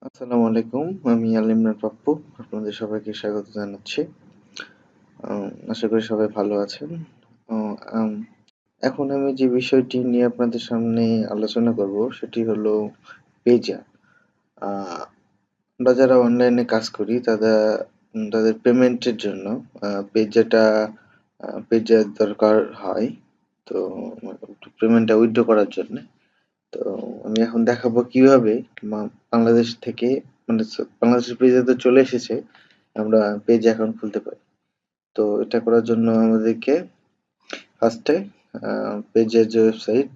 আসসালামু আলাইকুম। আমি আল-ইমরান পাপ্পু। আপনাদের সবাইকে স্বাগত জানাচ্ছি। আশা করি সবাই ভালো আছেন। অ আম এখন আমি যে বিষয়টি নিয়ে আপনাদের সামনে আলোচনা করব সেটি হলো পেজা। আ আমরা যারা অনলাইনে কাজ করি তাদের পেমেন্টের জন্য পেজাটা পেজার দরকার হয়। তো পেমেন্টটা উইথড্র করার জন্যে। তো আমি এখন দেখাবো কিভাবে মা বাংলাদেশ থেকে মানে বাংলাদেশের পেজে তো চলে এসেছে। আমরা পেজ অ্যাকাউন্ট খুলতে পারি। তো এটা করার জন্য আমাদেরকে ফার্স্টে পেজের যে ওয়েবসাইট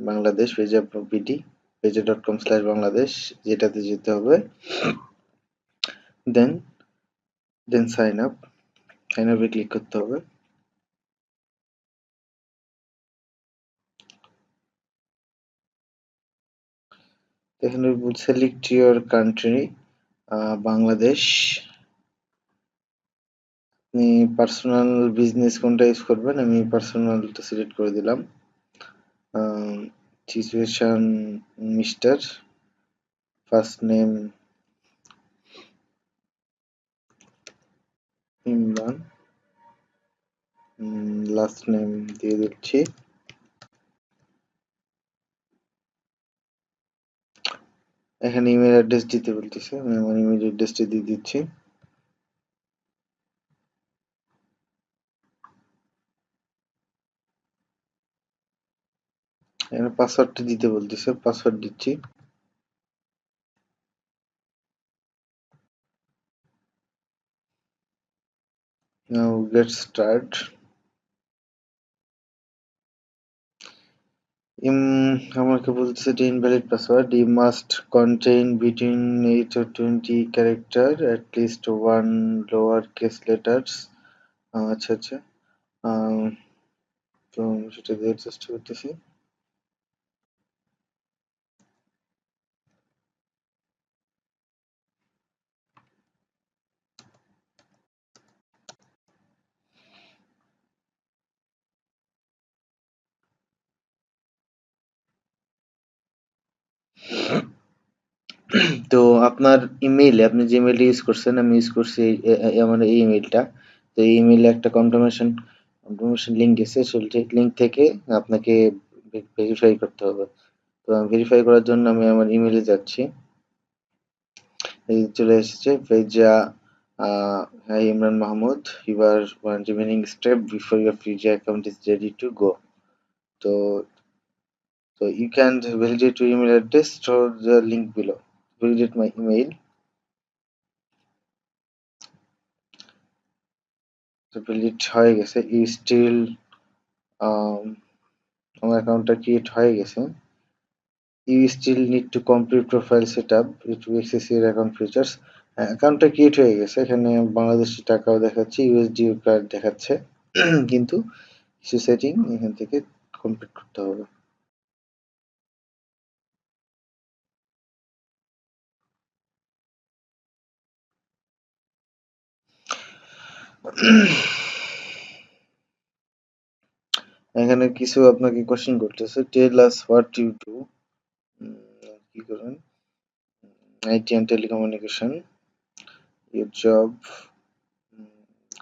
বাংলাদেশ পেজা বিডি পেজা.com/বাংলাদেশ যেটাতে যেতে হবে। দেন সাইন আপ। সাইন আপে ক্লিক করতে হবে। এখানে সিলেক্ট ইউর কান্ট্রি বাংলাদেশ। আপনি পার্সোনাল বিজনেস কোনটা ইউজ করবেন, আমি পার্সোনালটা সিলেক্ট করে দিলাম। Situation mister, first name Imran, last name দিয়ে দিচ্ছি। এখানে ইমেল অ্যাড্রেস দিতে বলতেছে, আমি আমার ইমেল অ্যাড্রেসটা দিয়ে দিচ্ছি। এখানে পাসওয়ার্ডটা দিতে বলতেছে, পাসওয়ার্ড দিচ্ছি। Now get start. আমাকে বলছে এটা invalid password, you must contain between 8 or 20 character at least one lower case letters. আচ্ছা আচ্ছা। তো সেটা দেওয়ার চেষ্টা করতেছি। তো আপনার ইমেইলে আপনি যে ইমেইলটা ইউজ করছেন, আমি ইউজ করছি আমার এই ইমেইলটা। তো এই ইমেইলে একটা কনফার্মেশন লিঙ্ক গেছে, সেই লিঙ্ক থেকে আপনাকে ভেরিফাই করতে হবে। তো ভেরিফাই করার জন্য আমি আমার ইমেইলে যাচ্ছি। এই চলে এসেছে Payza. Hi Imran Mahmud, your remaining step before your Payza account is ready to go. তো you can validate your email address through the link below. Validate my email. তো validate হয়ে গেছে। You still আমার অ্যাকাউন্টটা ক্রিয়েট হয়ে গেছে। You still need to complete profile setup to access your account features. অ্যাকাউন্টটা create হয়ে গেছে। এখানে বাংলাদেশি টাকাও দেখাচ্ছে, ইউএসডিও কার্ড দেখাচ্ছে। কিন্তু কিছু সেটিং এখান থেকে কমপ্লিট করতে হবে। এখানে কিছু আপনাকে কোশ্চেন করতেছে, টেল আস হোয়াট ইউ ডু। কি করেন? IT and telecommunication, your job,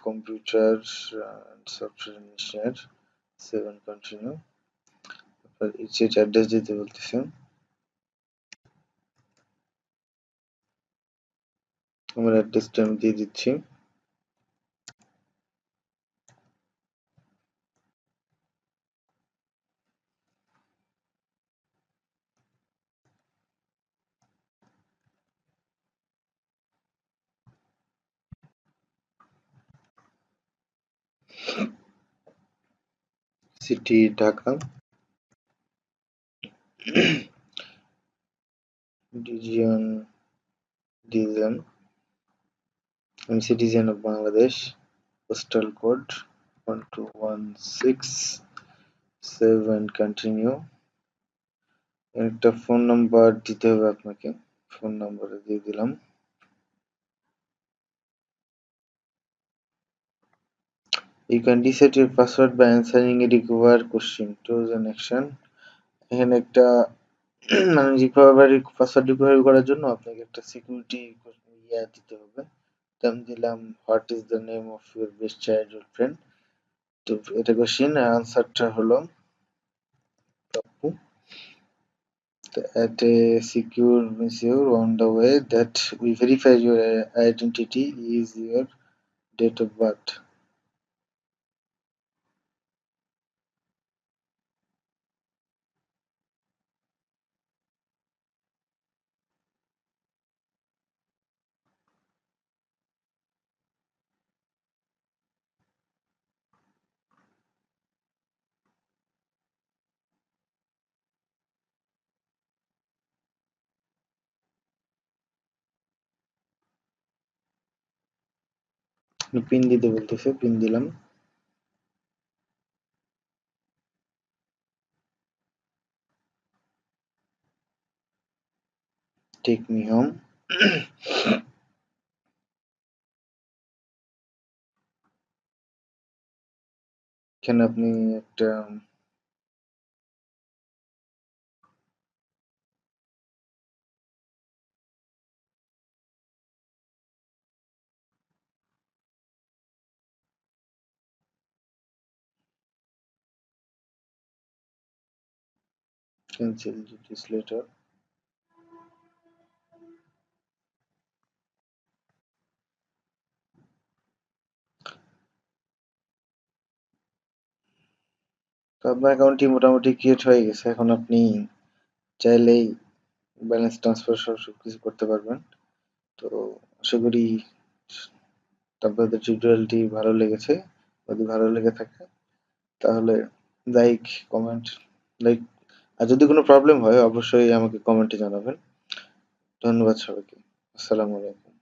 computer and software engineer, 7 continue। Set address দিতে বলতেছে, আমার অ্যাড্রেসটা আমি দিয়ে দিচ্ছি। সিটি ঢাকা, ডিজিয়ন ডিজান, আমি citizen of Bangladesh, postal code 12167 continue. একটা ফোন নাম্বার দিতে হবে আপনাকে, ফোন নাম্বার দিয়ে দিলাম। You can reset your password by answering a required question. Choose an action. এখানে একটা মানে পাসওয়ার্ড রিকভারি করার জন্য আপনাকে একটা সিকিউরিটি দিতে হবে। তো আমি দিলাম what is the name of your best childhood friend. তো এটা কোশ্চেন, আনসারটা হলো তপ্পু। At a secure measure on the way that we verify your identity is your date of birth. Pin দিতে বলতেছে, পিন দিলাম। Take me home. এখানে আপনি একটা cancel this later. তো আপনার অ্যাকাউন্টটি মোটামুটি ক্রিয়েট হয়ে গেছে। এখন আপনি চাইলেই ব্যালেন্স ট্রান্সফার সহ সবকিছু করতে পারবেন। তো আশা করি আপনাদের টিউটোরিয়ালটি ভালো লেগেছে। যদি ভালো লেগে থাকে তাহলে লাইক, কমেন্ট, লাইক, আর যদি কোনো প্রবলেম হয় অবশ্যই আমাকে কমেন্টে জানাবেন। ধন্যবাদ সবাইকে। আসসালামু আলাইকুম।